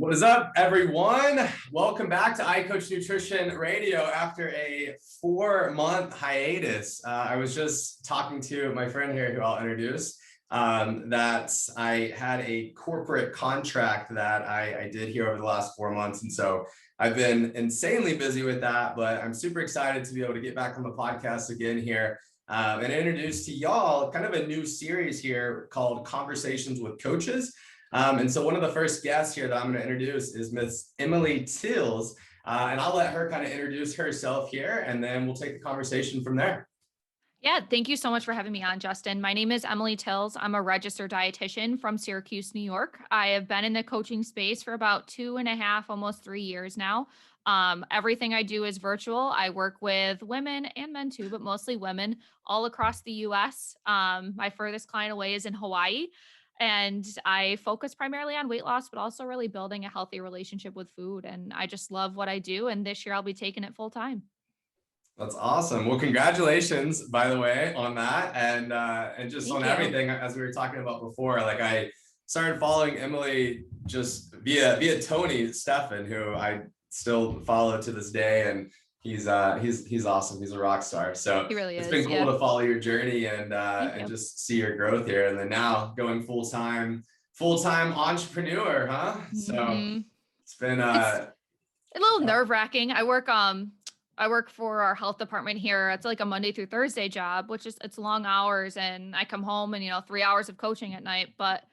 What is up, everyone? Welcome back to iCoach Nutrition Radio after a 4-month hiatus. I was just talking to my friend here, who I'll introduce, that I had a corporate contract that I did here over the last 4 months. And so I've been insanely busy with that, but I'm super excited to be able to get back on the podcast again here and introduce to y'all kind of a new series here called Conversations with Coaches. And so one of the first guests here that I'm going to introduce is Miss Emily Tills, and I'll let her kind of introduce herself here, and then we'll take the conversation from there. Yeah, thank you so much for having me on, Justin. My name is Emily Tills. I'm a registered dietitian from Syracuse, New York. I have been in the coaching space for about 2.5, almost 3 years now. Everything I do is virtual. I work with women and men too, but mostly women all across the US. My furthest client away is in Hawaii. And I focus primarily on weight loss, but also really building a healthy relationship with food. And I just love what I do. And this year I'll be taking it full time. That's awesome. Well, congratulations, by the way, on that, and just Thank on you. everything, as we were talking about before. Like, I started following Emily just via Tony Steffen, who I still follow to this day, and he's awesome. He's a rock star. So He really it's is. been cool to follow your journey and You. just see your growth here. And then now going full-time entrepreneur, huh? So Mhm. it's been It's a little nerve-wracking. I work for our health department here. It's like a Monday through Thursday job, which is it's long hours, and I come home and 3 hours of coaching at night. But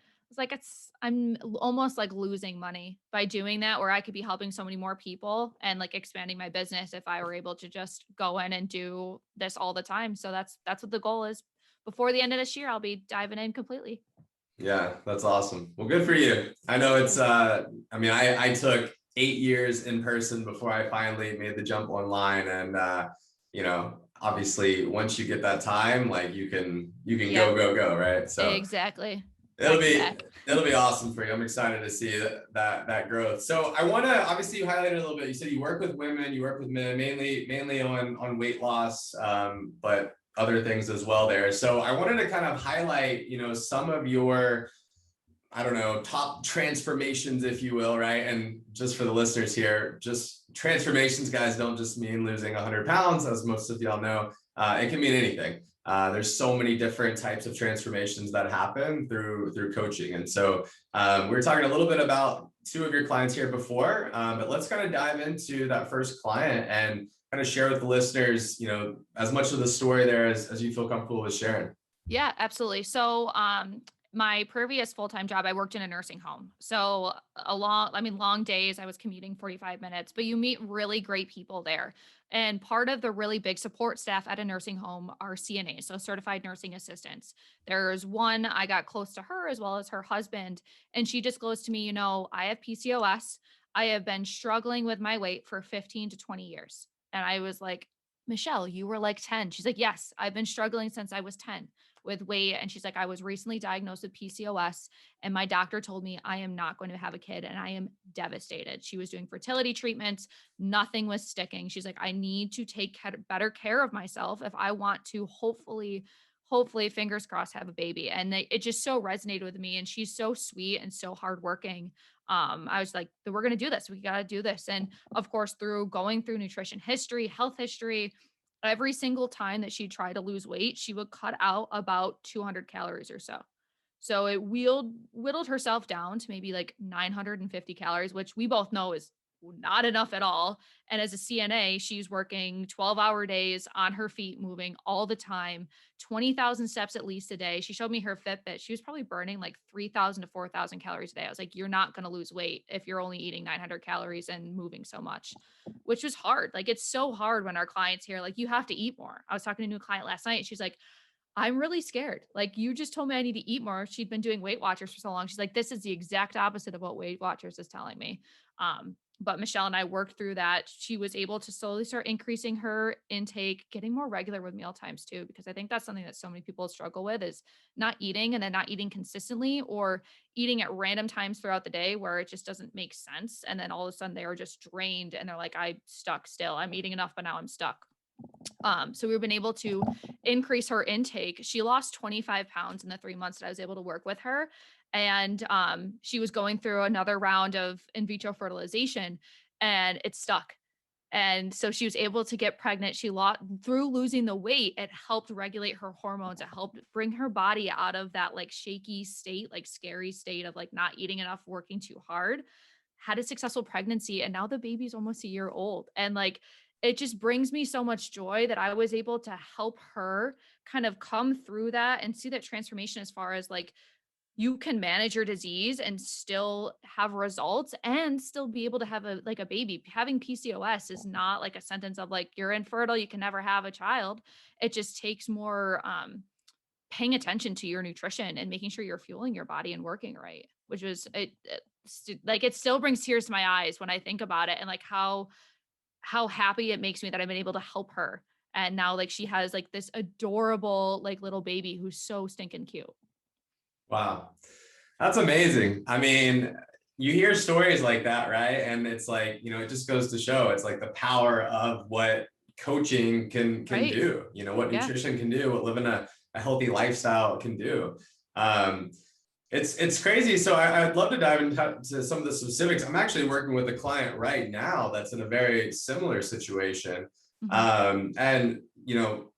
I'm almost like losing money by doing that, where I could be helping so many more people and like expanding my business if I were able to just go in and do this all the time. So that's what the goal is. Before the end of this year, I'll be diving in completely. Yeah, that's awesome. Well, good for you. I know it's I mean, I took 8 years in person before I finally made the jump online. And obviously once you get that time, like you can Yeah, go, right? So exactly. it'll Back to be back. it'll be awesome for you. I'm excited to see that growth. So I want to, obviously, you highlighted a little bit. You said you work with women, you work with men, mainly on weight loss, but other things as well there. So I wanted to kind of highlight, some of your, I don't know, top transformations, if you will, right? And just for the listeners here, just transformations, guys, don't just mean losing 100 pounds, as most of y'all know. It can mean anything. There's so many different types of transformations that happen through coaching. And so we were talking a little bit about two of your clients here before, but let's kind of dive into that first client and kind of share with the listeners, as much of the story there as you feel comfortable with sharing. Yeah, absolutely. So, my previous full-time job, I worked in a nursing home. So long days, I was commuting 45 minutes, but you meet really great people there. And part of the really big support staff at a nursing home are CNAs, so certified nursing assistants. There's one, I got close to her as well as her husband, and she disclosed to me, I have PCOS. I have been struggling with my weight for 15 to 20 years. And I was like, Michelle, you were like 10. She's like, yes, I've been struggling since I was 10 with weight. And she's like, I was recently diagnosed with PCOS, and my doctor told me I am not going to have a kid, and I am devastated. She was doing fertility treatments. Nothing was sticking. She's like, I need to take better care of myself if I want to hopefully, fingers crossed, have a baby. And it just so resonated with me. And she's so sweet and so hardworking. I was like, we're going to do this. We got to do this. And of course, through going through nutrition history, health history, every single time that she tried to lose weight, she would cut out about 200 calories or so. So it whittled herself down to maybe like 950 calories, which we both know is not enough at all. And as a CNA, she's working 12-hour days on her feet, moving all the time, 20,000 steps at least a day. She showed me her Fitbit. She was probably burning like 3,000 to 4,000 calories a day. I was like, you're not going to lose weight if you're only eating 900 calories and moving so much, which was hard. Like, it's so hard when our clients hear, like, you have to eat more. I was talking to a new client last night. She's like, I'm really scared. Like, you just told me I need to eat more. She'd been doing Weight Watchers for so long. She's like, this is the exact opposite of what Weight Watchers is telling me. But Michelle and I worked through that. She was able to slowly start increasing her intake, getting more regular with meal times too, because I think that's something that so many people struggle with, is not eating, and then not eating consistently, or eating at random times throughout the day where it just doesn't make sense. And then all of a sudden they are just drained and they're like, I'm stuck still. I'm eating enough, but now I'm stuck. So we've been able to increase her intake. She lost 25 pounds in the 3 months that I was able to work with her. And she was going through another round of in vitro fertilization, and it stuck. And so she was able to get pregnant. She lost through losing the weight. It helped regulate her hormones. It helped bring her body out of that like shaky state, like scary state of like not eating enough, working too hard. Had a successful pregnancy, and now the baby's almost a year old. And like it just brings me so much joy that I was able to help her kind of come through that and see that transformation as far as like you can manage your disease and still have results and still be able to have a like a baby. Having PCOS is not like a sentence of like you're infertile, you can never have a child. It just takes more paying attention to your nutrition and making sure you're fueling your body and working right, which was like it still brings tears to my eyes when I think about it and like how happy it makes me that I've been able to help her. And now like she has like this adorable like little baby who's so stinking cute. Wow. That's amazing. I mean, you hear stories like that, right? And it's like, it just goes to show it's like the power of what coaching can Right. do, what Yeah. nutrition can do, what living a healthy lifestyle can do. Um, it's crazy. So I'd love to dive into some of the specifics. I'm actually working with a client right now that's in a very similar situation. Mhm. And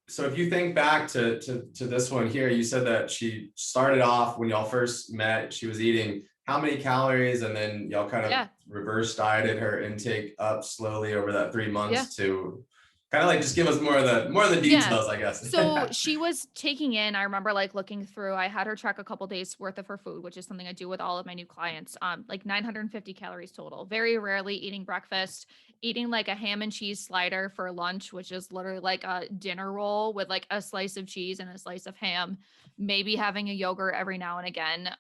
so if you think back to this one here, you said that she started off when y'all first met, she was eating how many calories, and then y'all kind of Yeah. reverse dieted her intake up slowly over that 3 months Yeah. to kind of like just give us more of the Yeah. details, I guess. So she was taking in, I remember like looking through, I had her track a couple days worth of her food, which is something I do with all of my new clients. Like 950 calories total. Very rarely eating breakfast, eating like a ham and cheese slider for lunch, which is literally like a dinner roll with like a slice of cheese and a slice of ham, maybe having a yogurt every now and again.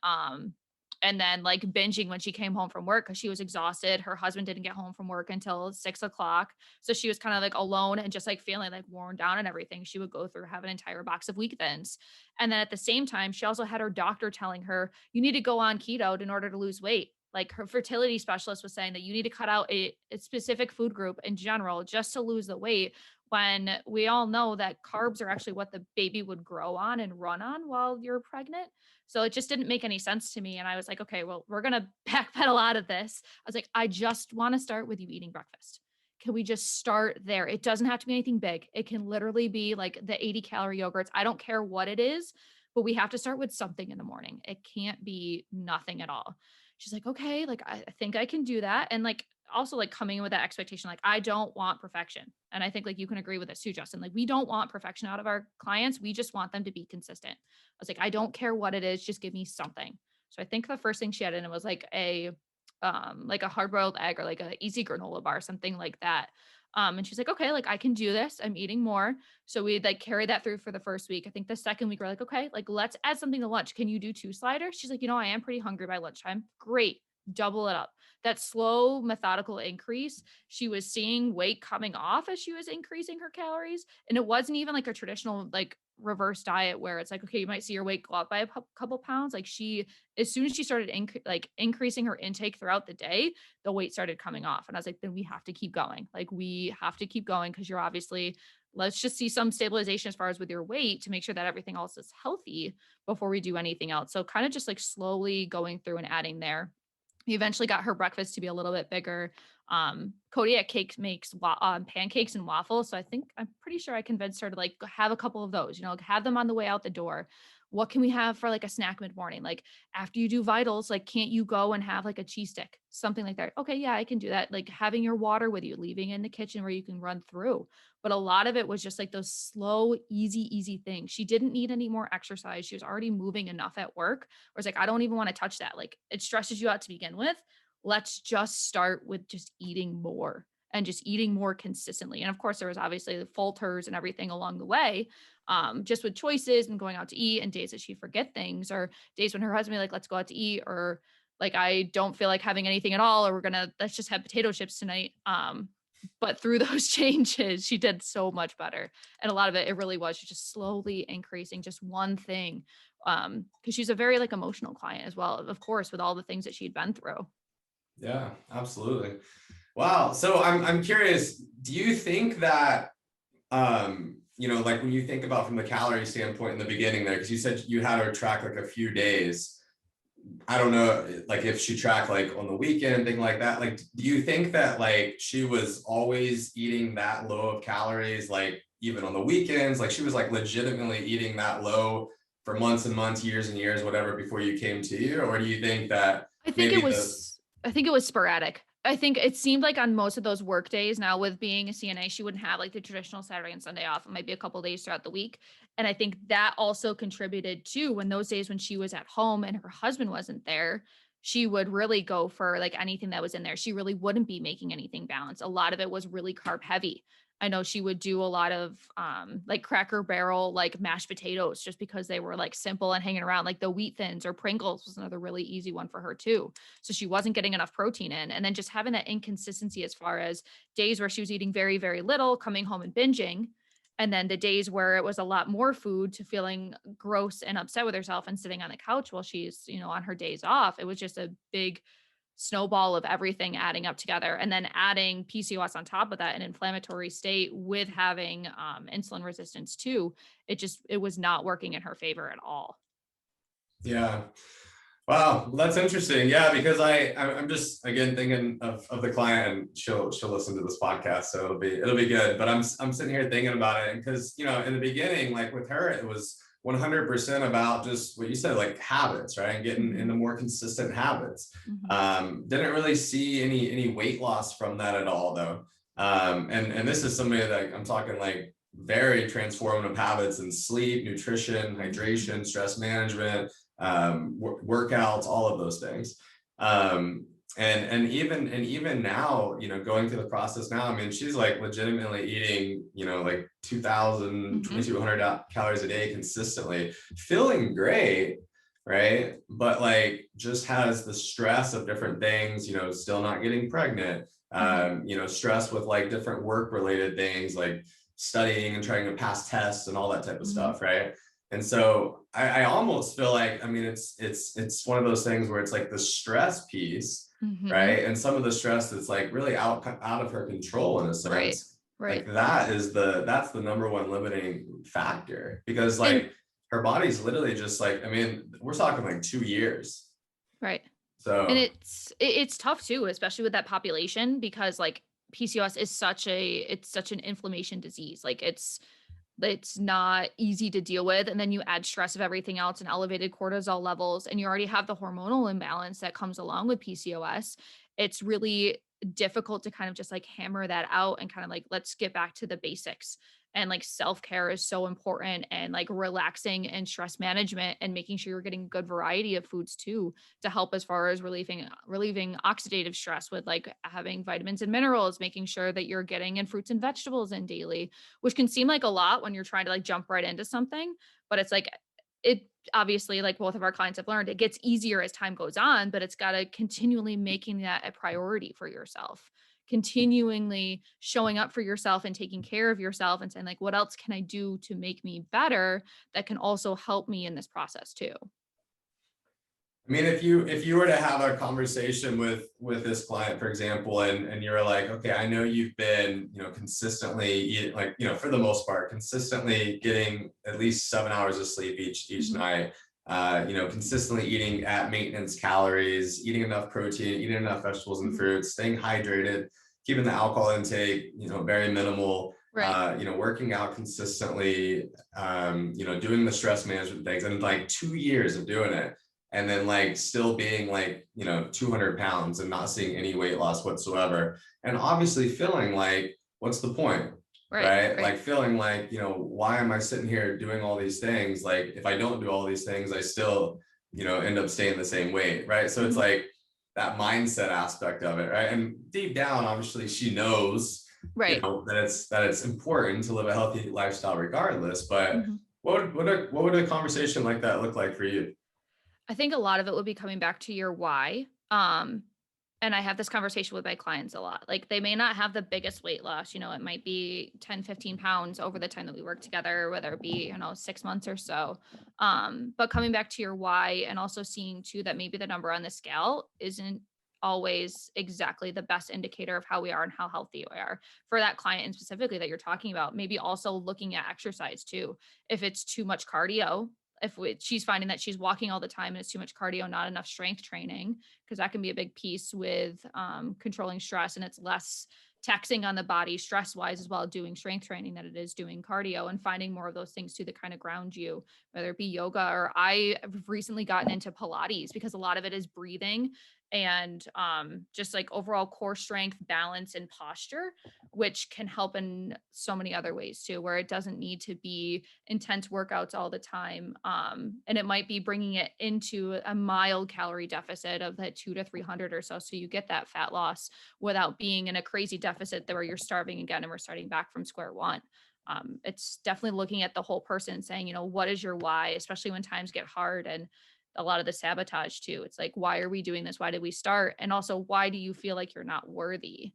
And then like binging when she came home from work because she was exhausted. Her husband didn't get home from work until 6 o'clock. So she was kind of like alone and just like feeling like worn down and everything. She would go through, have an entire box of Week Thins. And then at the same time, she also had her doctor telling her, you need to go on keto in order to lose weight. Like her fertility specialist was saying that you need to cut out a specific food group in general just to lose the weight. When we all know that carbs are actually what the baby would grow on and run on while you're pregnant. So it just didn't make any sense to me. And I was like, okay, well, we're going to backpedal out of this. I was like, I just want to start with you eating breakfast. Can we just start there? It doesn't have to be anything big. It can literally be like the 80-calorie yogurts. I don't care what it is, but we have to start with something in the morning. It can't be nothing at all. She's like, okay, like I think I can do that. And like also like coming in with that expectation, like I don't want perfection. And I think like you can agree with this too, Justin. Like we don't want perfection out of our clients. We just want them to be consistent. I was like, I don't care what it is, just give me something. So I think the first thing she had in it was like a hard boiled egg or like a easy granola bar, something like that. And she's like, okay, like I can do this. I'm eating more. So we like carried that through for the first week. I think the second week we're like, okay, like let's add something to lunch. Can you do 2 sliders? She's like, I am pretty hungry by lunchtime. Great. Double it up. That slow, methodical increase. She was seeing weight coming off as she was increasing her calories. And it wasn't even like a traditional like reverse diet where it's like, okay, you might see your weight go up by a couple pounds. Like as soon as she started increasing her intake throughout the day, the weight started coming off. And I was like, then we have to keep going. Like we have to keep going because you're obviously, let's just see some stabilization as far as with your weight to make sure that everything else is healthy before we do anything else. So kind of just like slowly going through and adding there. We eventually got her breakfast to be a little bit bigger. Kodiak Cake makes pancakes and waffles. So I'm pretty sure I convinced her to like have a couple of those, have them on the way out the door. What can we have for like a snack mid morning? Like after you do vitals, like can't you go and have like a cheese stick, something like that? Okay, yeah, I can do that. Like having your water with you, leaving in the kitchen where you can run through. But a lot of it was just like those slow, easy things. She didn't need any more exercise. She was already moving enough at work. Where it's like, I don't even want to touch that. Like it stresses you out to begin with. Let's just start with just eating more and just eating more consistently. And of course, there was obviously the falters and everything along the way, just with choices and going out to eat and days that she forget things or days when her husband be like, let's go out to eat, or like, I don't feel like having anything at all, or let's just have potato chips tonight. But through those changes, she did so much better. And a lot of it really was just slowly increasing just one thing. Because she's a very like emotional client as well, of course, with all the things that she'd been through. Yeah, absolutely. Wow. So I'm curious, do you think that like when you think about from the calorie standpoint in the beginning there, because you said you had her track like a few days, I don't know, like if she tracked like on the weekend, thing like that. Like, do you think that like she was always eating that low of calories, like even on the weekends? Like she was like legitimately eating that low for months and months, years and years, whatever, before you came to you? Or do you think that maybe the I think it was sporadic. I think it seemed like on most of those work days now with being a CNA, she wouldn't have like the traditional Saturday and Sunday off. It might be a couple days throughout the week. And I think that also contributed to when those days when she was at home and her husband wasn't there, she would really go for like anything that was in there. She really wouldn't be making anything balanced. A lot of it was really carb heavy. I know she would do a lot of like Cracker Barrel, like mashed potatoes, just because they were like simple and hanging around. Like the Wheat Thins or Pringles was another really easy one for her too. So she wasn't getting enough protein in. And then just having that inconsistency as far as days where she was eating very, very little, coming home and binging. And then the days where it was a lot more food to feeling gross and upset with herself and sitting on the couch while she's, on her days off. It was just a big snowball of everything adding up together, and then adding PCOS on top of that, an inflammatory state with having insulin resistance too. It was not working in her favor at all. yeah. Wow, well, that's interesting. Yeah, because I'm just again thinking of the client, and she'll listen to this podcast, so it'll be good. But I'm sitting here thinking about it, and because in the beginning, like with her, it was 100% about just what you said, like habits, right, and getting into more consistent habits. Didn't really see any weight loss from that at all, though. And this is somebody that I'm talking like very transformative habits in sleep, nutrition, hydration, stress management, workouts, all of those things. And even now, going through the process now, I mean, she's like legitimately eating, like 2,000, 2,200 calories a day consistently, feeling great, right? But like just has the stress of different things, still not getting pregnant, stress with like different work related things like studying and trying to pass tests and all that type of stuff, right? And so I almost feel like, I mean, it's one of those things where it's like the stress piece, right? And some of the stress that's like really out of her control in a sense. Right. Like that's the number one limiting factor, because like And her body's literally just like, I mean, we're talking like 2 years. right. And So it's tough too, especially with that population, because like PCOS is such an inflammation disease. Like it's not easy to deal with. And then you add stress of everything else and elevated cortisol levels, and you already have the hormonal imbalance that comes along with PCOS. It's really difficult to kind of just like hammer that out and kind of like, let's get back to the basics. And like self-care is so important, and like relaxing and stress management and making sure you're getting good variety of foods too, to help as far as relieving oxidative stress with like having vitamins and minerals, making sure that you're getting in fruits and vegetables in daily, which can seem like a lot when you're trying to like jump right into something. But it's like, it obviously, like both of our clients have learned, it gets easier as time goes on, but it's got to continually making that a priority for yourself, continually showing up for yourself and taking care of yourself and saying like, what else can I do to make me better that can also help me in this process too. I mean, if you were to have a conversation with this client, for example, and you're like, okay, I know you've been, consistently eating, like, for the most part, consistently getting at least 7 hours of sleep each night, consistently eating at maintenance calories, eating enough protein, eating enough vegetables and fruits, staying hydrated, keeping the alcohol intake, very minimal, Right. working out consistently, doing the stress management things, and like 2 years of doing it, and then like still being like 200 pounds and not seeing any weight loss whatsoever, and obviously feeling like, what's the point, Right. right? Right. Like feeling like, why am I sitting here doing all these things? Like if I don't do all these things, I still end up staying the same weight, right? So it's Mhm. like that mindset aspect of it, right? And deep down, obviously she knows Right. that it's important to live a healthy lifestyle regardless. But Mhm. what would a conversation like that look like for you? I think a lot of it would be coming back to your why. And I have this conversation with my clients a lot. Like they may not have the biggest weight loss, it might be 10, 15 pounds over the time that we work together, whether it be, 6 months or so. But coming back to your why, and also seeing too that maybe the number on the scale isn't always exactly the best indicator of how we are and how healthy we are for that client, and specifically that you're talking about. Maybe also looking at exercise too. If it's too much cardio, she's finding that she's walking all the time and it's too much cardio, not enough strength training, because that can be a big piece with controlling stress, and it's less taxing on the body stress wise as well doing strength training than it is doing cardio, and finding more of those things too that kind of ground you, whether it be yoga, or I have recently gotten into Pilates because a lot of it is breathing and just like overall core strength, balance, and posture, which can help in so many other ways too, where it doesn't need to be intense workouts all the time. And it might be bringing it into a mild calorie deficit of that 200 to 300 or so. So you get that fat loss without being in a crazy deficit where you're starving again and we're starting back from square one. It's definitely looking at the whole person and saying, what is your why, especially when times get hard, and a lot of the sabotage too. It's like, why are we doing this? Why did we start? And also, why do you feel like you're not worthy?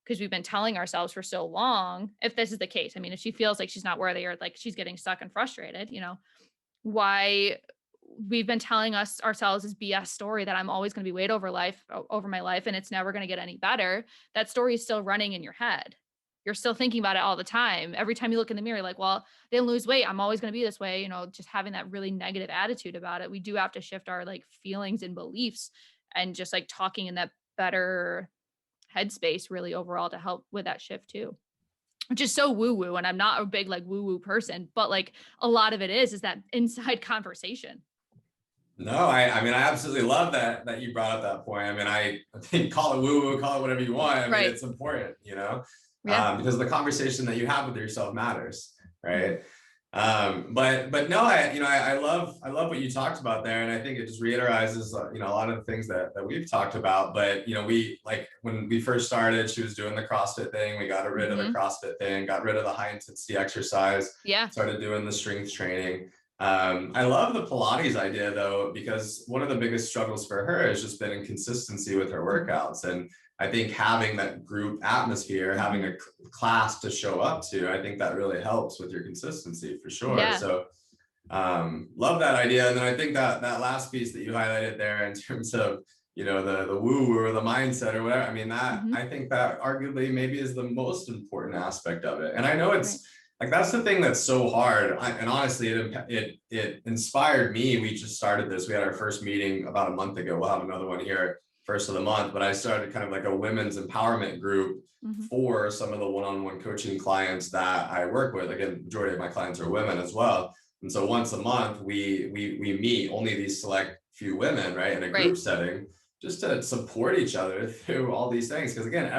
Because we've been telling ourselves for so long, if this is the case, I mean, if she feels like she's not worthy, or like she's getting stuck and frustrated, why we've been telling ourselves this BS story that I'm always going to be weight over my life, and it's never going to get any better. That story is still running in your head. You're still thinking about it all the time. Every time you look in the mirror, like, well, I didn't lose weight, I'm always going to be this way, just having that really negative attitude about it. We do have to shift our like feelings and beliefs, and just like talking in that better headspace really overall to help with that shift too, which is so woo woo. And I'm not a big like woo woo person, but like a lot of it is that inside conversation. No, I mean, I absolutely love that you brought up that point. I mean, I think call it woo woo, call it whatever you want. I mean, Right. it's important, Yeah. because the conversation that you have with yourself matters, right? Mhm. But no, I love what you talked about there, and I think it just reiterizes, a lot of the things that we've talked about. But we, like, when we first started, she was doing the CrossFit thing. We got rid of the Mhm. CrossFit thing, got rid of the high intensity exercise, Yeah. started doing the strength training. I love the Pilates idea though, because one of the biggest struggles for her has just been inconsistency with her workouts. And I think having that group atmosphere, having a class to show up to, I think that really helps with your consistency for sure. Yeah. So love that idea. And then I think that last piece that you highlighted there in terms of, the woo or the mindset or whatever. I mean, Mhm. I think that arguably maybe is the most important aspect of it. And I know Right. it's like, that's the thing that's so hard. And honestly, it inspired me. We just started this. We had our first meeting about a month ago. We'll have another one here first of the month, but I started kind of like a women's empowerment group Mhm. for some of the one-on-one coaching clients that I work with. Again, majority of my clients are women as well. And so once a month, we meet only these select few women, right, in a Right. group setting, just to support each other through all these things. Because again,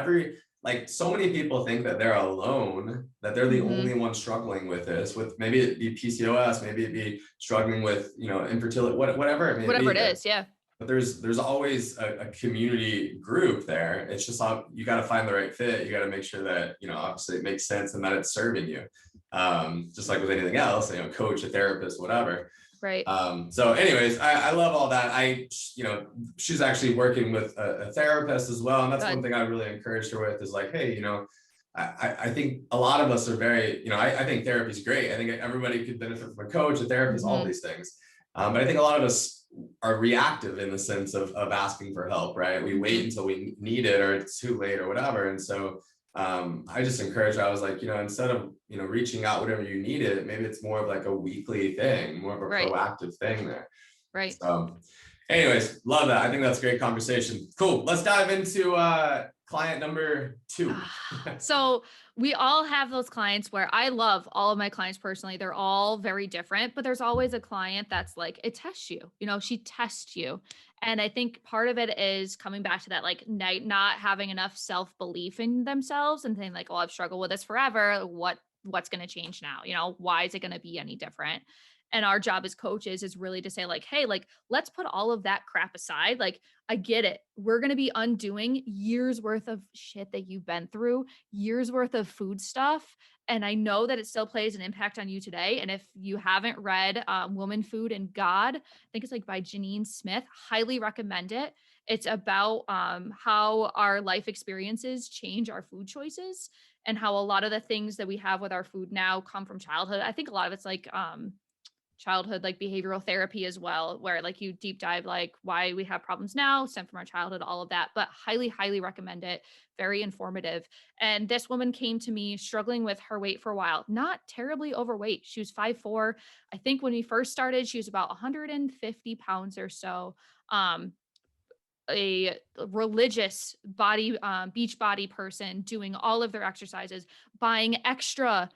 like, so many people think that they're alone, that they're the only Mhm. one struggling with this, with maybe it be PCOS, maybe it be struggling with, infertility, whatever it may Whatever be. it is. Yeah. But there's always a community group there. It's just you got to find the right fit. You got to make sure that, obviously it makes sense and that it's serving you. Just like with anything else, coach, a therapist, whatever. Right. So anyways, I love all that. She's actually working with a therapist as well. And that's one Good. thing I really encouraged her with, is like, hey, I think a lot of us are very, I think therapy is great. I think everybody could benefit from a coach, a therapist, all Mhm. these things. But I think a lot of us are reactive in the sense of asking for help, right? We wait Mhm. until we need it or it's too late or whatever. And so I just encouraged her. I was like, instead of, reaching out whenever you need it, maybe it's more of like a weekly thing, more of a Right. proactive thing there. Right. So anyways, love that. I think that's a great conversation. Cool. Let's dive into client number 2. So we all have those clients where I love all of my clients personally. They're all very different, but there's always a client that's like, it tests you, she tests you. And I think part of it is coming back to that, like not having enough self-belief in themselves and saying like, oh, I've struggled with this forever. What's going to change now? Why is it going to be any different? And our job as coaches is really to say like, hey, like, let's put all of that crap aside. Like, I get it. We're going to be undoing years worth of shit that you've been through, years worth of food stuff. And I know that it still plays an impact on you today. And if you haven't read Woman, Food, and God, I think it's like by Janine Smith, highly recommend it. It's about how our life experiences change our food choices, and how a lot of the things that we have with our food now come from childhood. I think a lot of it's like childhood like behavioral therapy as well, where like you deep dive like why we have problems now stem from our childhood, all of that. But highly recommend it. Very informative. And this woman came to me struggling with her weight for a while, not terribly overweight. She was 5'4". I think when we first started, she was about 150 pounds or so. Um, a religious body beach body person doing all of their exercises, buying extra,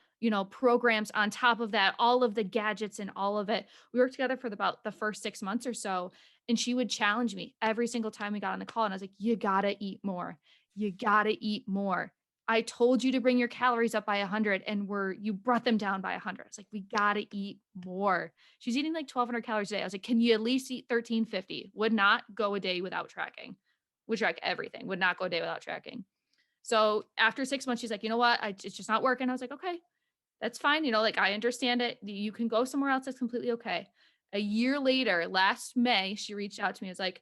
programs on top of that, all of the gadgets and all of it. We worked together for about the first 6 months or so, and she would challenge me every single time we got on the call, and I was like, you gotta eat more, you gotta eat more. I told you to bring your calories up by 100 and you brought them down by 100. It's like, we gotta eat more. She's eating like 1,200 calories a day. I was like, can you at least eat 1,350? Would not go a day without tracking. Would track everything. Would not go a day without tracking. So after 6 months, she's like, you know what? It's just not working. I was like, okay, that's fine. Like I understand it. You can go somewhere else. That's completely okay. A year later, last May, she reached out to me. It's like,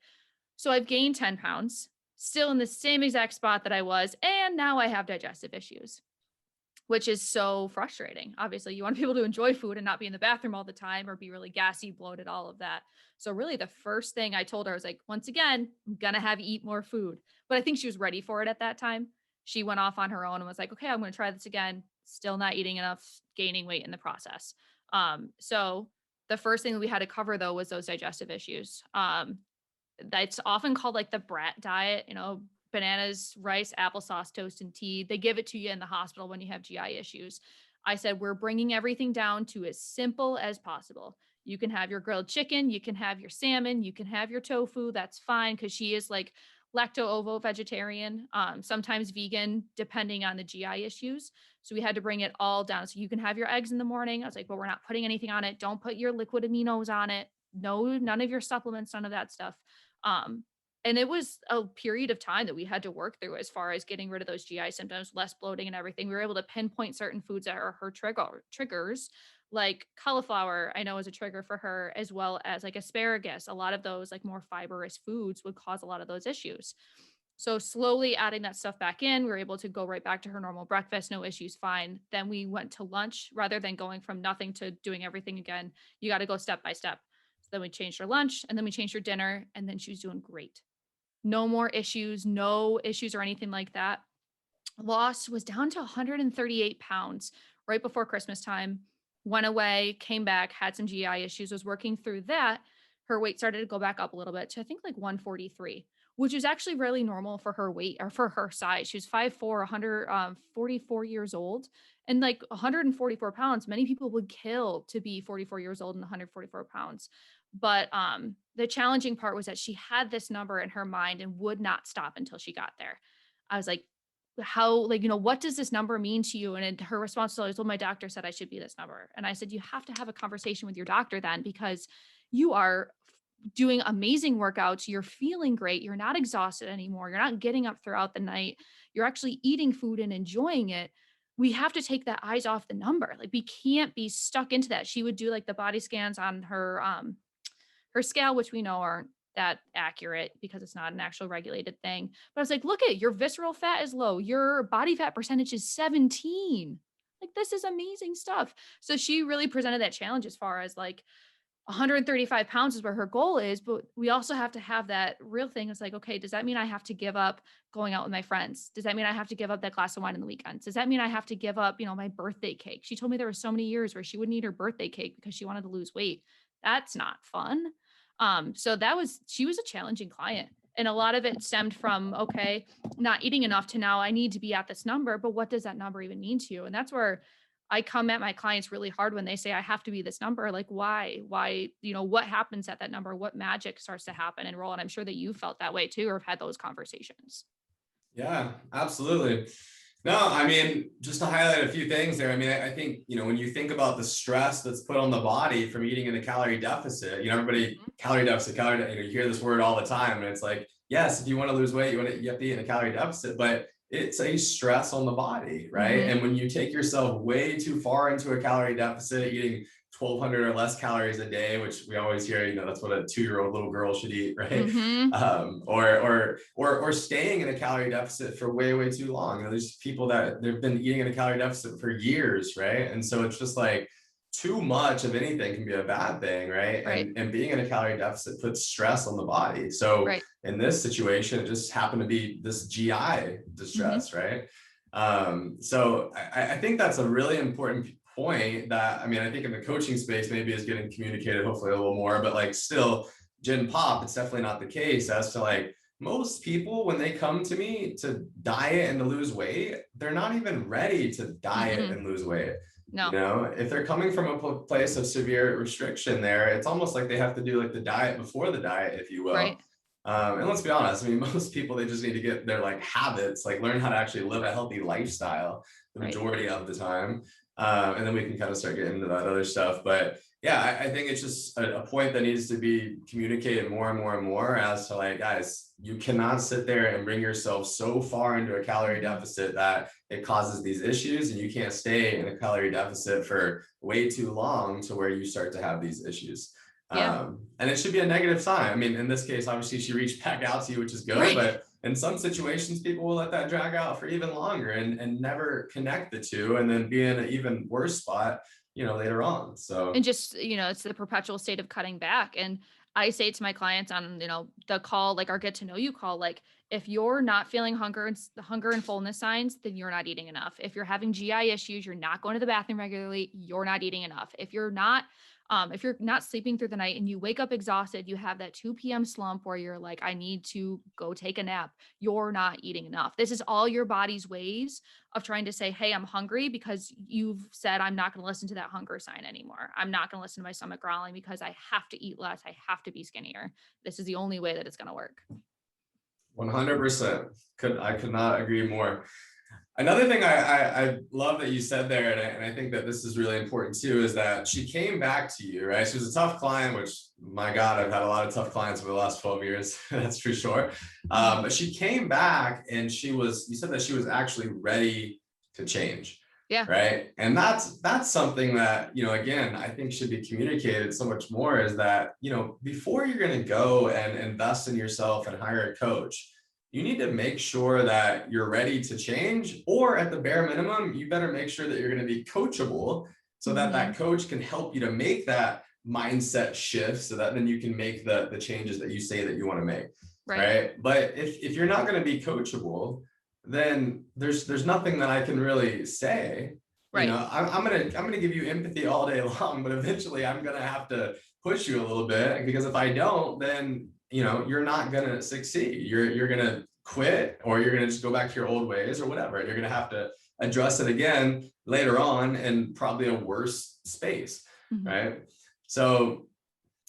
so I've gained 10 pounds, still in the same exact spot that I was. And now I have digestive issues, which is so frustrating. Obviously, you want people to enjoy food and not be in the bathroom all the time or be really gassy, bloated, all of that. So really the first thing I told her was like, once again, I'm going to have you eat more food. But I think she was ready for it at that time. She went off on her own and was like, okay, I'm going to try this again. Still not eating enough, gaining weight in the process. So the first thing that we had to cover though was those digestive issues. That's often called like the brat diet, bananas, rice, applesauce, toast, and tea. They give it to you in the hospital when you have GI issues. I said, we're bringing everything down to as simple as possible. You can have your grilled chicken, you can have your salmon, you can have your tofu. That's fine because she is like lacto-ovo vegetarian, sometimes vegan, depending on the GI issues. So we had to bring it all down. So you can have your eggs in the morning. I was like, but we're not putting anything on it. Don't put your liquid aminos on it. No, none of your supplements, none of that stuff. Um, and it was a period of time that we had to work through as far as getting rid of those GI symptoms, less bloating and everything. We were able to pinpoint certain foods that are her triggers, like cauliflower, I know is a trigger for her, as well as like asparagus. A lot of those like more fibrous foods would cause a lot of those issues. So slowly adding that stuff back in, we were able to go right back to her normal breakfast, no issues, fine. Then we went to lunch rather than going from nothing to doing everything again. You got to go step by step. So then we changed her lunch and then we changed her dinner, and then she was doing great. No more issues, no issues or anything like that. Loss was down to 138 pounds right before Christmas time. Went away, came back, had some GI issues, was working through that. Her weight started to go back up a little bit to I think like 143, which is actually really normal for her weight or for her size. She was 5'4", 144 years old. And like 144 pounds, many people would kill to be 44 years old and 144 pounds. But the challenging part was that she had this number in her mind and would not stop until she got there. I was like, how, like, what does this number mean to you? And her response was always, well, my doctor said I should be this number. And I said, you have to have a conversation with your doctor then, because you are doing amazing workouts. You're feeling great. You're not exhausted anymore. You're not getting up throughout the night. You're actually eating food and enjoying it. We have to take that eyes off the number. Like we can't be stuck into that. She would do like the body scans on her scale, which we know aren't that accurate because it's not an actual regulated thing. But I was like, look at your visceral fat is low. Your body fat percentage is 17. Like this is amazing stuff. So she really presented that challenge as far as like 135 pounds is where her goal is, but we also have to have that real thing. It's like, okay, does that mean I have to give up going out with my friends? Does that mean I have to give up that glass of wine on the weekends? Does that mean I have to give up, my birthday cake? She told me there were so many years where she wouldn't eat her birthday cake because she wanted to lose weight. That's not fun. So she was a challenging client. And a lot of it stemmed from, okay, not eating enough to now I need to be at this number, but what does that number even mean to you? And that's where I come at my clients really hard when they say, I have to be this number. Like, why, what happens at that number? What magic starts to happen and roll? And I'm sure that you felt that way too, or have had those conversations. Yeah, absolutely. No, I mean, just to highlight a few things there. I mean, I think, when you think about the stress that's put on the body from eating in a calorie deficit, everybody calorie deficit, you hear this word all the time. And it's like, yes, if you want to lose weight, you have to eat in a calorie deficit, but it's a stress on the body, right? Mm-hmm. And when you take yourself way too far into a calorie deficit, eating 1,200 or less calories a day, which we always hear, that's what a 2-year-old little girl should eat, right? Mm-hmm. Or staying in a calorie deficit for way too long. There's people that they've been eating in a calorie deficit for years, right? And so it's just like too much of anything can be a bad thing, right? Right. And being in a calorie deficit puts stress on the body. So Right. in this situation, it just happened to be this GI Hmm. distress, right? So I think that's a really important point that, I mean, I think in the coaching space maybe is getting communicated hopefully a little more, but like still Gen Pop, it's definitely not the case as to like most people when they come to me to diet and to lose weight, they're not even ready to diet Mm-mm. and lose weight. You No. know, if they're coming from a place of severe restriction there, it's almost like they have to do like the diet before the diet, if you will. Right. And let's be honest, I mean, most people, they just need to get their like habits, like learn how to actually live a healthy lifestyle the Right. majority of the time. And then we can kind of start getting into that other stuff. But yeah, I think it's just a point that needs to be communicated more and more and more as to like, guys, you cannot sit there and bring yourself so far into a calorie Mhm. deficit that it causes these issues, and you can't stay in a calorie deficit for way too long to where you start to have these issues. Yeah. And it should be a negative sign. I mean, in this case, obviously she reached back out to you, which is good, Right. but in some situations, people will let that drag out for even longer and never connect the two and then be in an even worse spot, later on. And So just, it's the perpetual state of cutting back. And I say to my clients on, the call, like our get to know you call, like if you're not feeling hunger and fullness signs, then you're not eating enough. If you're having GI issues, you're not going to the bathroom regularly, you're not eating enough. If you're not sleeping through the night and you wake up exhausted, you have that 2 p.m. slump where you're like, I need to go take a nap. You're not eating enough. This is all your body's ways of trying to say, hey, I'm hungry because you've said I'm not going to listen to that hunger sign anymore. I'm not going to listen to my stomach growling because I have to eat less. I have to be skinnier. This is the only way that it's going to work. 100%. I could not agree more. Another thing I love that you said there, and I think that this is really important too, is that she came back to you, right? She was a tough client, which, my God, I've had a lot of tough clients over the last 12 years. That's for sure. Mhm. But she came back and you said that she was actually ready to change, Yeah. right? And that's something that, again, I think should be communicated so much more, is that, before you're going to go and invest in yourself and hire a coach, you need to make sure that you're ready to change, or at the bare minimum, you better make sure that you're going to be coachable so that Hmm. that coach can help you to make that mindset shift so that then you can make the changes that you say that you want to make. Right. Right. But if you're not going to be coachable, then there's nothing that I can really say. Right. I'm gonna give you empathy all day long, but eventually I'm gonna have to push you a little bit, because if I don't, then you're not gonna succeed. You're gonna quit, or you're gonna just go back to your old ways or whatever. You're gonna have to address it again later on in probably a worse space, Hmm. right? So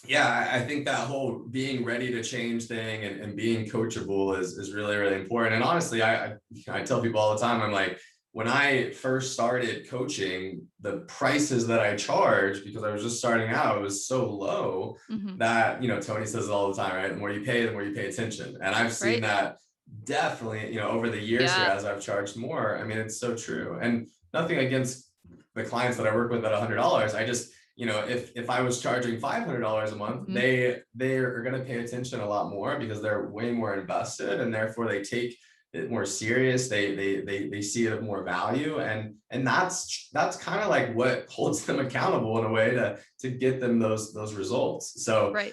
yeah, I think that whole being ready to change thing and being coachable is really, really important. And honestly, I tell people all the time, I'm like, when I first started coaching, the prices that I charged, because I was just starting out, it was so low Hmm. that, Tony says it all the time, right? The more you pay, the more you pay attention. And I've seen Right. that definitely, over the years here Yeah. as I've charged more. I mean, it's so true. And nothing against the clients that I work with at $100. I just, if I was charging $500 a month, Hmm. they are going to pay attention a lot more because they're way more invested, and therefore they take it more serious. They see it of more value, and that's kind of like what holds them accountable in a way to get them those results. So Right.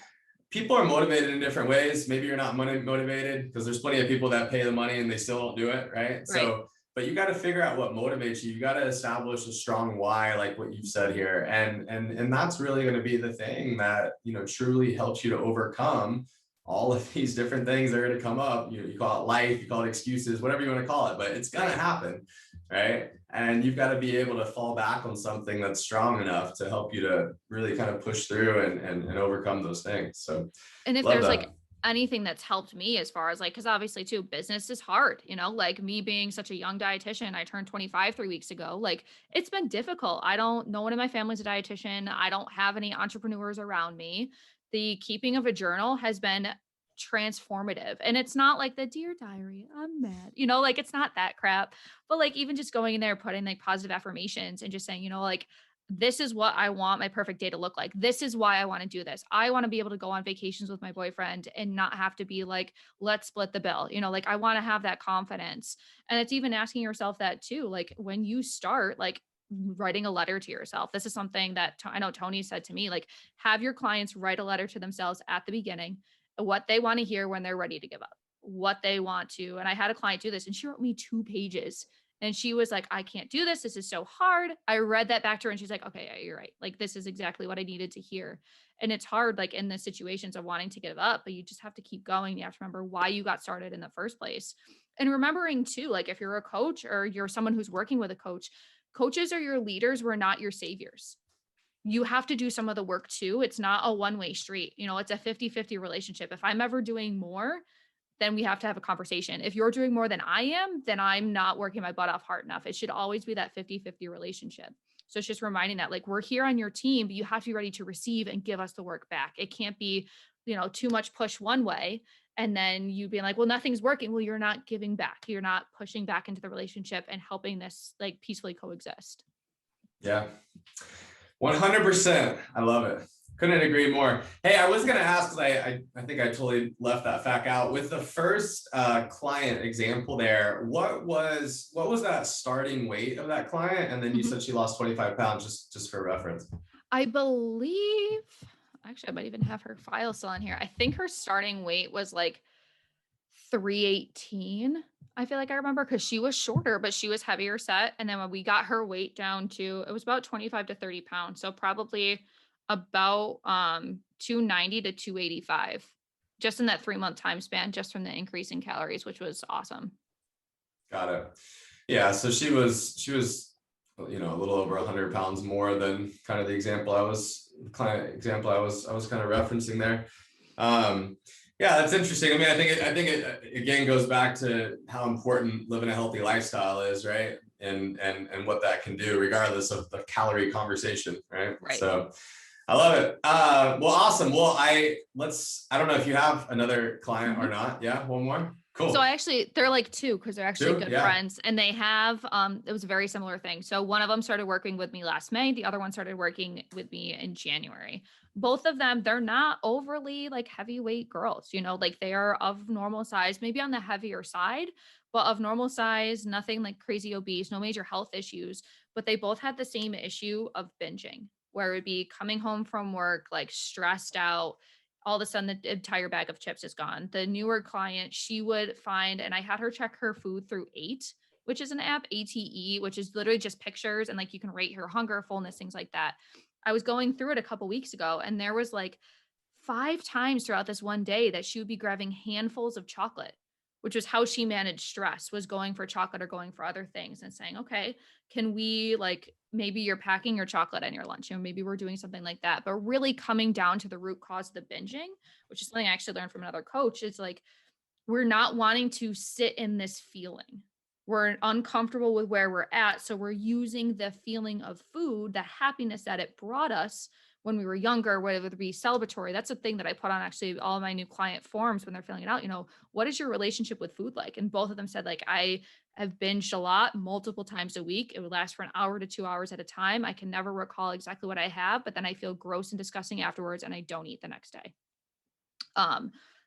people are motivated in different ways. Maybe you're not money motivated, because there's plenty of people that pay the money and they still don't do it, right? Right. So, but you got to figure out what motivates you. You got to establish a strong why, like what you've said here, and that's really going to be the thing that truly helps you to overcome all of these different things that are going to come up. You call it life, you call it excuses, whatever you want to call it, but it's going to Right. happen, right? And you've got to be able to fall back on something that's strong enough to help you to really kind of push through and overcome those things. So And if love there's like that. anything that's helped me as far as like, because obviously too, business is hard, like me being such a young dietitian, I turned 25 3 weeks ago. Like it's been difficult. No one in my family's a dietitian. I don't have any entrepreneurs around me. The keeping of a journal has been transformative. And it's not like the dear diary, I'm mad, like it's not that crap. But like even just going in there, putting like positive affirmations and just saying, like, this is what I want my perfect day to look like. This is why I want to do this. I want to be able to go on vacations with my boyfriend and not have to be like, let's split the bill. Like I want to have that confidence. And it's even asking yourself that too. Like when you start, like writing a letter to yourself. This is something that I know Tony said to me, like, have your clients write a letter to themselves at the beginning, what they want to hear when they're ready to give up, what they want to. And I had a client do this and she wrote me 2 pages and she was like, I can't do this. This is so hard. I read that back to her and she's like, okay, yeah, you're right. Like, this is exactly what I needed to hear. And it's hard, like in the situations of wanting to give up, but you just have to keep going. You have to remember why you got started in the first place. And remembering too, like if you're a coach or you're someone who's working with a coach, coaches are your leaders. We're not your saviors. You have to do some of the work too. It's not a one-way street. It's a 50-50 relationship. If I'm ever doing more, then we have to have a conversation. If you're doing more than I am, then I'm not working my butt off hard enough. It should always be that 50-50 relationship. So it's just reminding that like we're here on your team, but you have to be ready to receive and give us the work back. It can't be, too much push one way and then you being like, well, nothing's working. Well, you're not giving back. You're not pushing back into the relationship and helping this like peacefully coexist. Yeah. 100%. I love it. Couldn't agree more. Hey, I was going to ask, I think I totally left that fact out with the first client example there. What was that starting weight of that client? And then you said she lost 25 pounds just for reference. I believe, actually, I might even have her file still in here. I think her starting weight was like 318. I feel like I remember because she was shorter, but she was heavier set. And then when we got her weight down to, it was about 25 to 30 pounds. So probably about 290 to 285, just in that 3-month time span, just from the increase in calories, which was awesome. Got it. Yeah. So she was, a little over 100 pounds more than kind of the client example I was kind of referencing there. Yeah, that's interesting. I mean, I think it again goes back to how important living a healthy lifestyle is, right? And what that can do, regardless of the calorie conversation, right? Right. So I love it. Well, awesome. Well, I don't know if you have another client or not. Yeah, one more. Cool. So they're like two because they're actually good Yeah. friends and they have, it was a very similar thing. So one of them started working with me last May. The other one started working with me in January. Both of them, they're not overly like heavyweight girls, like they are of normal size, maybe on the heavier side, but of normal size, nothing like crazy obese, no major health issues, but they both had the same issue of binging where it would be coming home from work, like stressed out, all of a sudden the entire bag of chips is gone. The newer client, she would find, and I had her check her food through Ate, which is an app, ATE, which is literally just pictures and like you can rate her hunger, fullness, things like that. I was going through it a couple weeks ago and there was like 5 times throughout this one day that she would be grabbing handfuls of chocolate, which was how she managed stress, was going for chocolate or going for other things and saying, okay, can we like, maybe you're packing your chocolate in your lunch, maybe we're doing something like that, but really coming down to the root cause of the binging, which is something I actually learned from another coach. It's like, we're not wanting to sit in this feeling. We're uncomfortable with where we're at. So we're using the feeling of food, the happiness that it brought us when we were younger, whether it be celebratory. That's a thing that I put on actually all of my new client forms when they're filling it out. What is your relationship with food like? And both of them said, like, I have binged a lot multiple times a week. It would last for an hour to 2 hours at a time. I can never recall exactly what I have, but then I feel gross and disgusting afterwards and I don't eat the next day.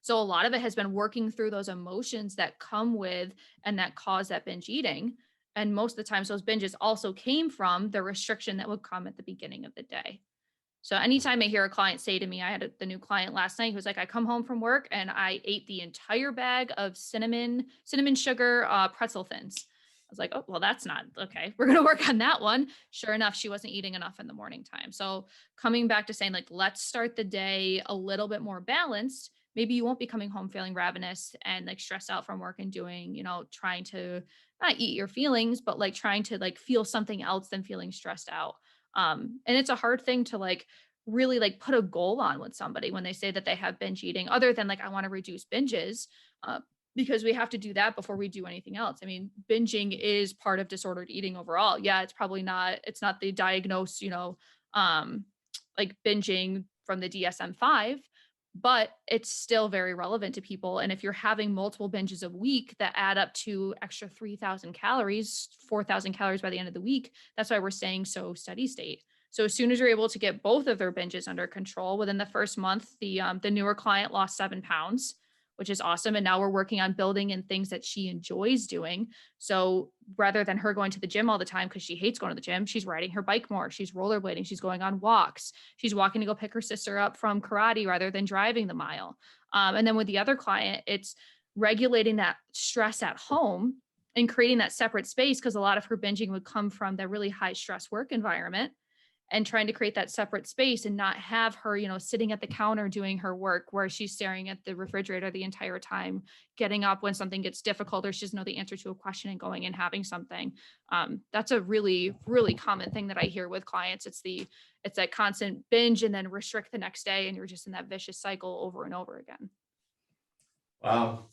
So a lot of it has been working through those emotions that come with and that cause that binge eating. And most of the times those binges also came from the restriction that would come at the beginning of the day. So anytime I hear a client say to me, I had the new client last night who was like, I come home from work and I ate the entire bag of cinnamon sugar pretzel thins. I was like, oh, well, that's not okay. We're going to work on that one. Sure enough, she wasn't eating enough in the morning time. So coming back to saying like, let's start the day a little bit more balanced. Maybe you won't be coming home feeling ravenous and like stressed out from work and doing, trying to not eat your feelings, but like trying to like feel something else than feeling stressed out. And it's a hard thing to like really like put a goal on with somebody when they say that they have binge eating, other than like, I want to reduce binges, because we have to do that before we do anything else. I mean, binging is part of disordered eating overall. Yeah, it's not the diagnosed, like binging from the DSM-5, but it's still very relevant to people. And if you're having multiple binges a week that add up to extra 3,000 calories, 4,000 calories by the end of the week, that's why we're saying so steady state. So as soon as you're able to get both of their binges under control, within the first month, the newer client lost 7 pounds, which is awesome. And now we're working on building in things that she enjoys doing. So rather than her going to the gym all the time because she hates going to the gym, she's riding her bike more. She's rollerblading. She's going on walks. She's walking to go pick her sister up from karate rather than driving the mile. And then with the other client, it's regulating that stress at home and creating that separate space, because a lot of her binging would come from the really high stress work environment, and trying to create that separate space and not have her, sitting at the counter doing her work where she's staring at the refrigerator the entire time, getting up when something gets difficult or she doesn't know the answer to a question and going and having something. That's a really, really common thing that I hear with clients. It's that constant binge and then restrict the next day, and you're just in that vicious cycle over and over again. Wow.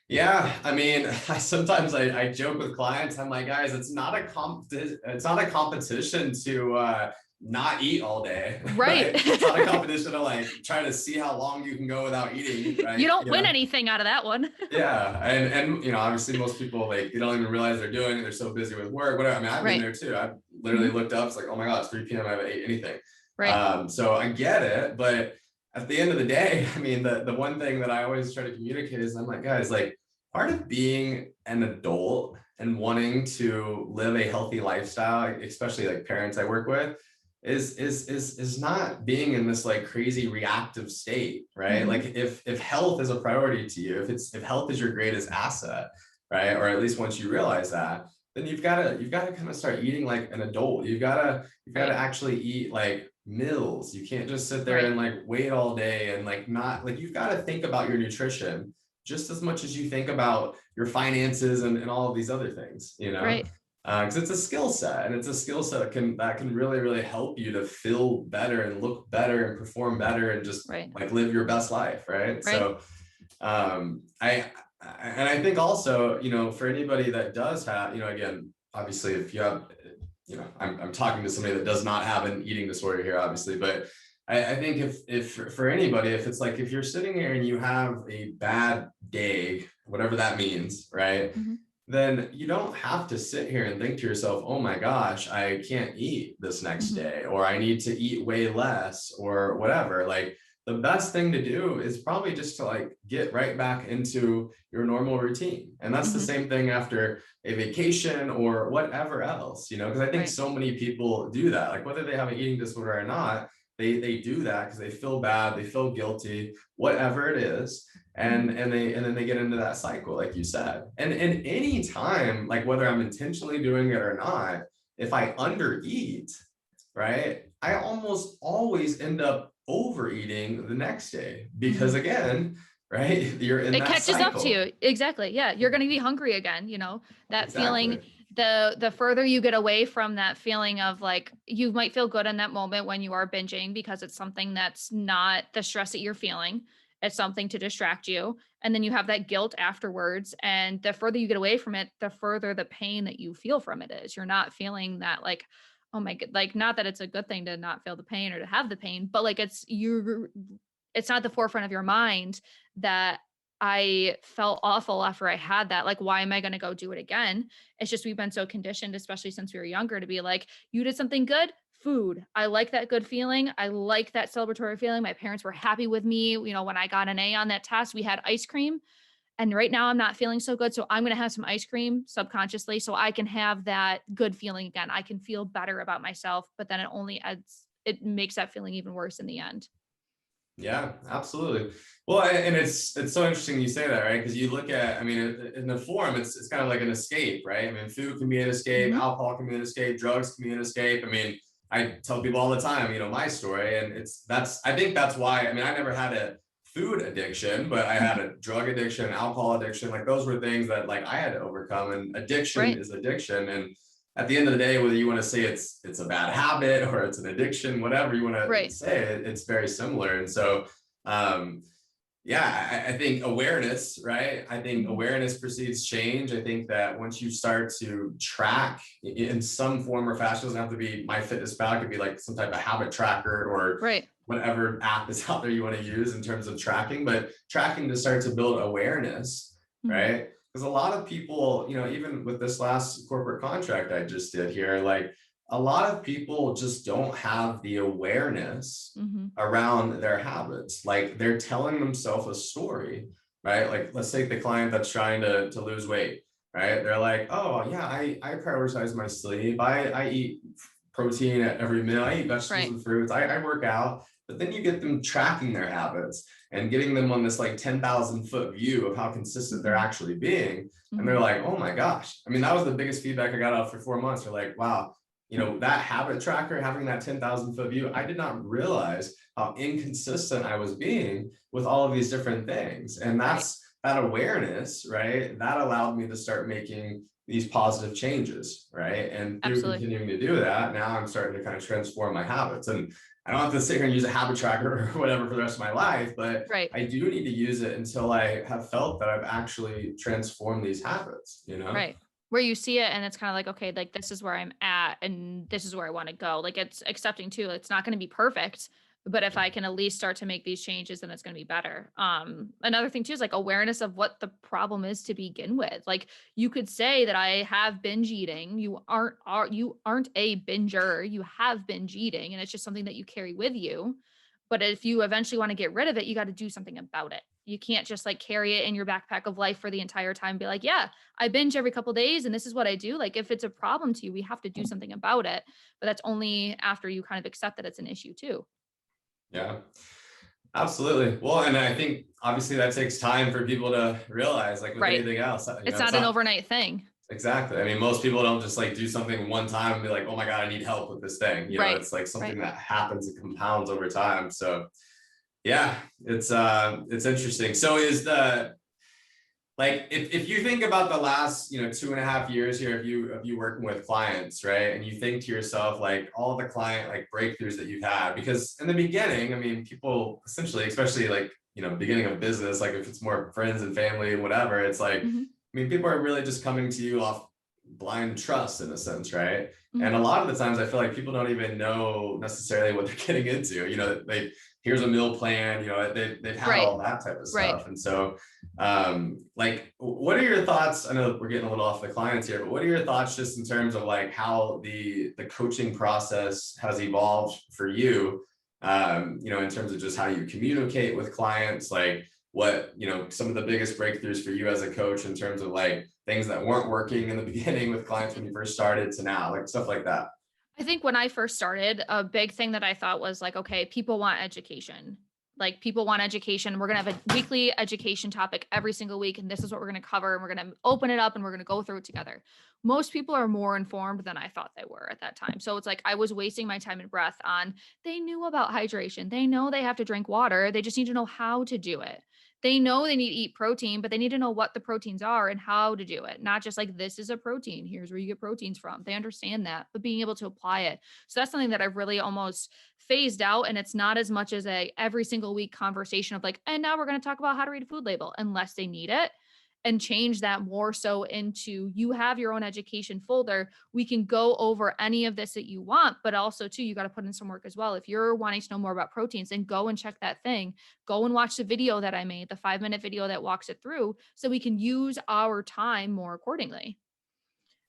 Yeah, I mean, I joke with clients. I'm like, guys, it's not a competition to not eat all day. Right. It's not a competition to like try to see how long you can go without eating. Right? You don't win anything out of that one. Yeah, and obviously most people, like, they don't even realize they're doing it. They're so busy with work, whatever. I mean, I've been there too. I've literally looked up. It's like, oh my God, it's 3 p.m. I haven't ate anything. Right. So I get it, but at the end of the day, I mean, the one thing that I always try to communicate is, I'm like, guys, like, part of being an adult and wanting to live a healthy lifestyle, especially like parents I work with, is not being in this like crazy reactive state, right? Like if health is a priority to you, if health is your greatest asset, right? Or at least once you realize that, then you've got to kind of start eating like an adult. You've got to actually eat like meals. You can't just sit there and like wait all day and like not like, you've got to think about your nutrition just as much as you think about your finances and all of these other things, because it's a skill set, and it's a skill set that can really, really help you to feel better and look better and perform better and just like live your best life. Right. So I think also, for anybody that does have, again, obviously if you have, I'm talking to somebody that does not have an eating disorder here, obviously, but I think if for anybody, if it's like, if you're sitting here and you have a bad day, whatever that means, right? Then you don't have to sit here and think to yourself, oh my gosh, I can't eat this next day, or I need to eat way less or whatever. Like, the best thing to do is probably just to like get right back into your normal routine. And that's the same thing after a vacation or whatever else, because I think so many people do that, like whether they have an eating disorder or not, they do that because they feel bad, they feel guilty, whatever it is. And then they get into that cycle, like you said. And any time, like whether I'm intentionally doing it or not, if I undereat, right, I almost always end up overeating the next day, because again, right, you're in it that catches cycle. up to you. Exactly. Yeah. You're going to be hungry again, that feeling. The further you get away from that feeling of like, you might feel good in that moment when you are binging because it's something that's not the stress that you're feeling. It's something to distract you. And then you have that guilt afterwards. And the further you get away from it, the further the pain that you feel from it is. You're not feeling that like, oh my God, like, not that it's a good thing to not feel the pain or to have the pain, but like it's not at the forefront of your mind that I felt awful after I had that. Like, why am I going to go do it again? It's just, we've been so conditioned, especially since we were younger, to be like, you did something good, food. I like that good feeling. I like that celebratory feeling. My parents were happy with me. When I got an A on that test, we had ice cream. And right now I'm not feeling so good. So I'm going to have some ice cream subconsciously so I can have that good feeling again. I can feel better about myself, but then it makes that feeling even worse in the end. Yeah, absolutely. Well, and it's so interesting you say that, right? Because you look at, I mean, in the form, it's kind of like an escape, right? I mean, food can be an escape, alcohol can be an escape, drugs can be an escape. I mean, I tell people all the time, my story, and I think that's why, I mean, I never had a food addiction, but I had a drug addiction, alcohol addiction. Like, those were things that like I had to overcome, and addiction is addiction. And at the end of the day, whether you want to say it's a bad habit or it's an addiction, whatever you want to say, it's very similar. And so, I think awareness, right? I think awareness precedes change. I think that once you start to track in some form or fashion, it doesn't have to be MyFitnessPal, it could be like some type of habit tracker or whatever app is out there you want to use in terms of tracking, but tracking to start to build awareness, right? Because a lot of people, even with this last corporate contract I just did here, like a lot of people just don't have the awareness around their habits. Like, they're telling themselves a story right? Like, let's take the client that's trying to lose weight, right? They're like, oh yeah, I prioritize my sleep. I eat protein at every meal. I eat vegetables Right. and fruits. I work out. But then you get them tracking their habits and getting them on this like 10,000 foot view of how consistent they're Hmm. actually being. And they're Hmm. like, oh my gosh. I mean, that was the biggest feedback I got out for 4 months. They're like, wow, that habit tracker, having that 10,000 foot view, I did not realize how inconsistent I was being with all of these different things. And Right. that's that awareness, right? That allowed me to start making these positive changes, right? And through Absolutely. continuing to do that, now I'm starting to kind of transform my habits. And I don't have to sit here and use a habit tracker or whatever for the rest of my life, but Right. I do need to use it until I have felt that I've actually transformed these habits, Right. Where you see it and it's kind of like, okay, like this is where I'm at and this is where I want to go. Like it's accepting too. It's not going to be perfect, but if I can at least start to make these changes, then it's going to be better. Another thing too is like awareness of what the problem is to begin with. Like you could say that I have binge eating. You aren't a binger. You have binge eating, and it's just something that you carry with you. But if you eventually want to get rid of it, you got to do something about it. You can't just like carry it in your backpack of life for the entire time. Be like, yeah, I binge every couple days and this is what I do. Like if it's a problem to you, we have to do something about it. But that's only after you kind of accept that it's an issue too. Yeah, absolutely. Well, and I think obviously that takes time for people to realize, like with Right. anything else, It's it's not an not overnight thing. exactly. I mean, most people don't just like do something one time and be like, oh my God, I need help with this thing. Right. It's like Right. something that happens and compounds over time. So yeah, it's interesting. So is the like if you think about the last 2.5 years here, if you working with clients, right, and you think to yourself like all the client like breakthroughs that you've had, because in the beginning, I mean, people essentially, especially like beginning of business, like if it's more friends and family and whatever, it's like, Hmm. I mean, people are really just coming to you off blind trust in a sense, right? Hmm. And a lot of the times I feel like people don't even know necessarily what they're getting into. They here's a meal plan, they've had Right. all that type of Right. stuff. And so like what are your thoughts? I know we're getting a little off the clients here, but what are your thoughts just in terms of like how the coaching process has evolved for you, in terms of just how you communicate with clients, like what some of the biggest breakthroughs for you as a coach in terms of like things that weren't working in the beginning with clients when you first started to now, like stuff like that. I think when I first started, a big thing that I thought was like, okay, people want education. Like people want education. We're going to have a weekly education topic every single week. And this is what we're going to cover. And we're going to open it up and we're going to go through it together. Most people are more informed than I thought they were at that time. So it's like I was wasting my time and breath on they knew about hydration. They know they have to drink water. They just need to know how to do it. They know they need to eat protein, but they need to know what the proteins are and how to do it. Not just like this is a protein. Here's where you get proteins from. They understand that, but being able to apply it. So that's something that I've really almost phased out. And it's not as much as a every single week conversation of like, and now we're going to talk about how to read a food label unless they need it, and change that more so into you have your own education folder. We can go over any of this that you want, but also too, you got to put in some work as well. If you're wanting to know more about proteins, then go and check that thing. Go and watch the video that I made, the 5-minute video that walks it through, so we can use our time more accordingly.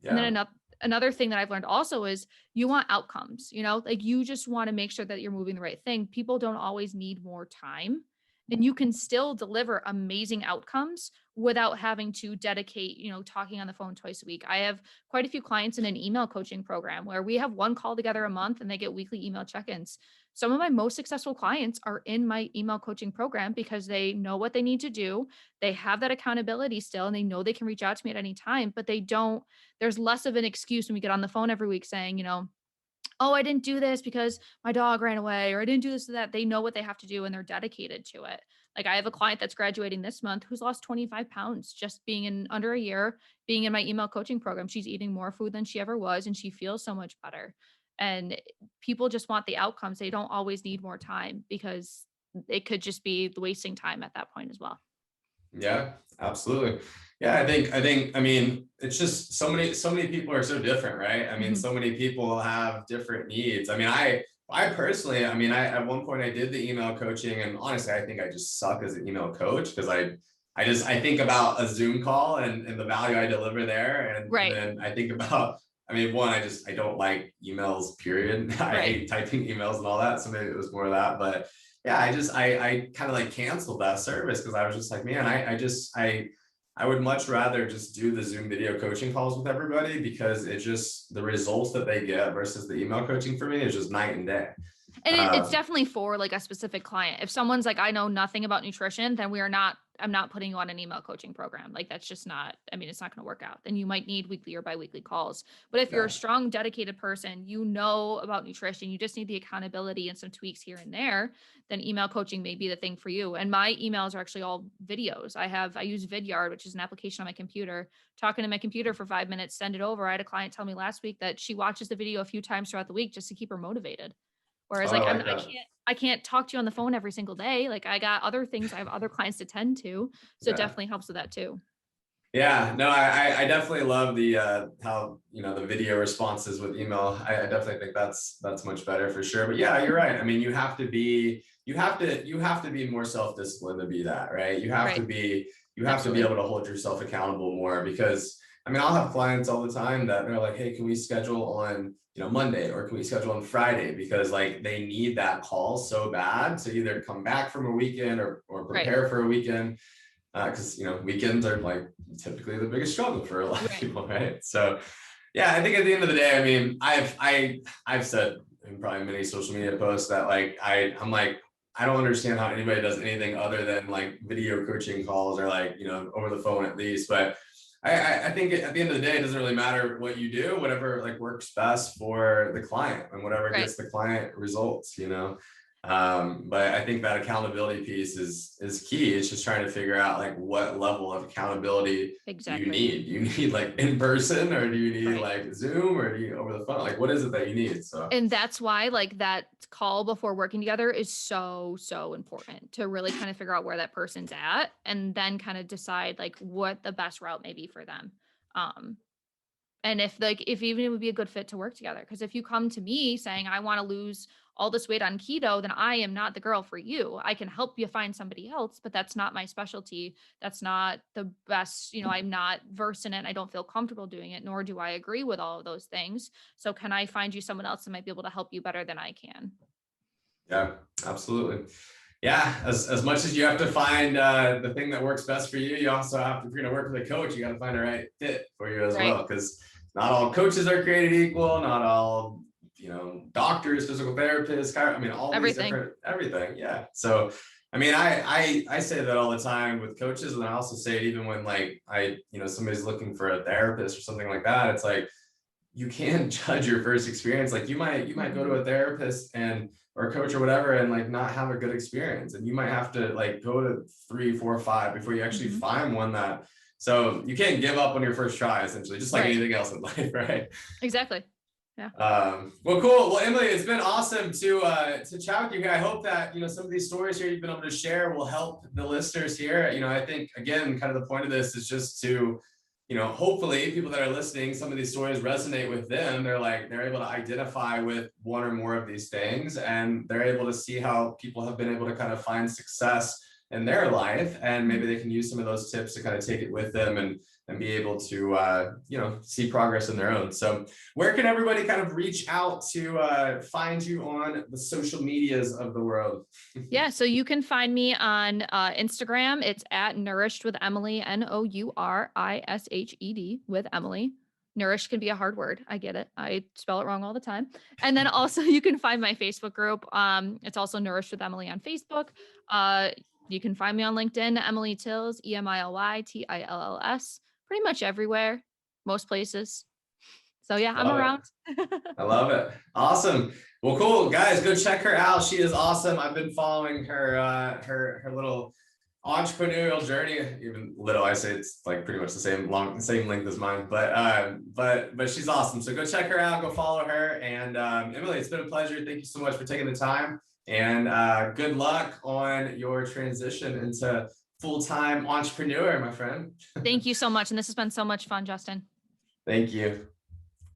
And then Yeah. another thing that I've learned also is you want outcomes, like you just want to make sure that you're moving the right thing. People don't always need more time, and you can still deliver amazing outcomes without having to dedicate, talking on the phone twice a week. I have quite a few clients in an email coaching program where we have one call together a month and they get weekly email check-ins. Some of my most successful clients are in my email coaching program because they know what they need to do. They have that accountability still and they know they can reach out to me at any time, but they don't there's less of an excuse when we get on the phone every week saying, oh, I didn't do this because my dog ran away, or I didn't do this or that. They know what they have to do and they're dedicated to it. Like I have a client that's graduating this month who's lost 25 pounds just being in under a year, being in my email coaching program. She's eating more food than she ever was and she feels so much better. And people just want the outcomes. They don't always need more time because it could just be wasting time at that point as well. Yeah, absolutely. Yeah, I mean, it's just so many people are so different, right? I mean, Hmm. so many people have different needs. I mean, I personally, I mean, I at one point I did the email coaching, and honestly, I think I just suck as an email coach because I think about a Zoom call and the value I deliver there, and Right. then I think about, I mean, one, I don't like emails, period. I Right. hate typing emails and all that. So maybe it was more of that, but yeah, I kind of like canceled that service because I was just like, man, I would much rather just do the Zoom video coaching calls with everybody because it just the results that they get versus the email coaching for me is just night and day. And it's Um, definitely for like a specific client. If someone's like, I know nothing about nutrition, then I'm not putting you on an email coaching program. Like that's just not, I mean, it's not going to work out. Then you might need weekly or biweekly calls. But if you're a yeah, strong, dedicated person, you know about nutrition, you just need the accountability and some tweaks here and there, then email coaching may be the thing for you. And my emails are actually all videos. I use Vidyard, which is an application on my computer, talking to my computer for 5 minutes, send it over. I had a client tell me last week that she watches the video a few times throughout the week just to keep her motivated. Whereas oh, I like like that. I can't talk to you on the phone every single day. Like I got other things, I have other clients to tend to. So it Yeah. definitely helps with that too. Yeah, no, I definitely love the how the video responses with email. I definitely think that's much better for sure. But yeah, you're right. I mean, you have to be more self-disciplined to be that, right? Right. You have to be Absolutely. able to hold yourself accountable more because I mean, I'll have clients all the time that they're like, hey, can we schedule on Monday or can we schedule on Friday? Because like they need that call so bad to either come back from a weekend or Right. prepare for a weekend because weekends are like typically the biggest struggle for a lot of Right. people, right? So yeah, I think at the end of the day, I mean, I've said in probably many social media posts that like I'm like I don't understand how anybody does anything other than like video coaching calls or like over the phone at least. But I think at the end of the day, it doesn't really matter what you do, whatever like works best for the client and whatever Right. gets the client results. But I think that accountability piece is key. It's just trying to figure out like what level of accountability do you Exactly. need? Do you need like in person or do you need Right. like Zoom or do you over the phone? Like what is it that you need? So And that's why like that call before working together is so, so important to really kind of figure out where that person's at and then kind of decide like what the best route may be for them. Um, And if even it would be a good fit to work together. Because if you come to me saying, I want to lose all this weight on keto, then I am not the girl for you. I can help you find somebody else, but that's not my specialty. That's not the best, I'm not versed in it. I don't feel comfortable doing it, nor do I agree with all of those things. So can I find you someone else that might be able to help you better than I can? yeah, absolutely. Yeah, as much as you have to find the thing that works best for you, you also have to, if you're gonna work with a coach, you got to find the right fit for you as Right. well. Because not all coaches are created equal, not all doctors, physical therapists, I mean, all these Everything. different everything. Yeah. So I mean, I say that all the time with coaches, and I also say it even when like somebody's looking for a therapist or something like that. It's like you can't judge your first experience. Like you might go to Mhm. a therapist and or a coach or whatever and like not have a good experience. And you might have to like go to 3, 4, 5 before you actually Mhm. find one that so you can't give up on your first try, essentially, just like Right. anything else in life, right? Exactly. Yeah. Well, cool. Well, Emily, it's been awesome to chat with you here. I hope that some of these stories here you've been able to share will help the listeners here. I think again, kind of the point of this is just to hopefully people that are listening, some of these stories resonate with them. They're able to identify with one or more of these things, and they're able to see how people have been able to kind of find success in their life, and maybe Mhm. they can use some of those tips to kind of take it with them and be able to see progress in their own. So where can everybody kind of reach out to find you on the social medias of the world? Yeah, so you can find me on Instagram. It's at Nourished with Emily, NOURISHED with Emily. Nourished can be a hard word. I get it. I spell it wrong all the time. And then also you can find my Facebook group. It's also Nourished with Emily on Facebook. Uh, you can find me on LinkedIn, Emily Tills, EMILYTILLS, pretty much everywhere, most places. So yeah, I'm Love it. around. I love it. Awesome. Well, cool guys. Go check her out. She is awesome. I've been following her her little entrepreneurial journey. Even little, I say it's like pretty much the same length as mine. But she's awesome. So go check her out. Go follow her. And Emily, it's been a pleasure. Thank you so much for taking the time. And good luck on your transition into full-time entrepreneur, my friend. Thank you so much. And this has been so much fun, Justin. Thank you.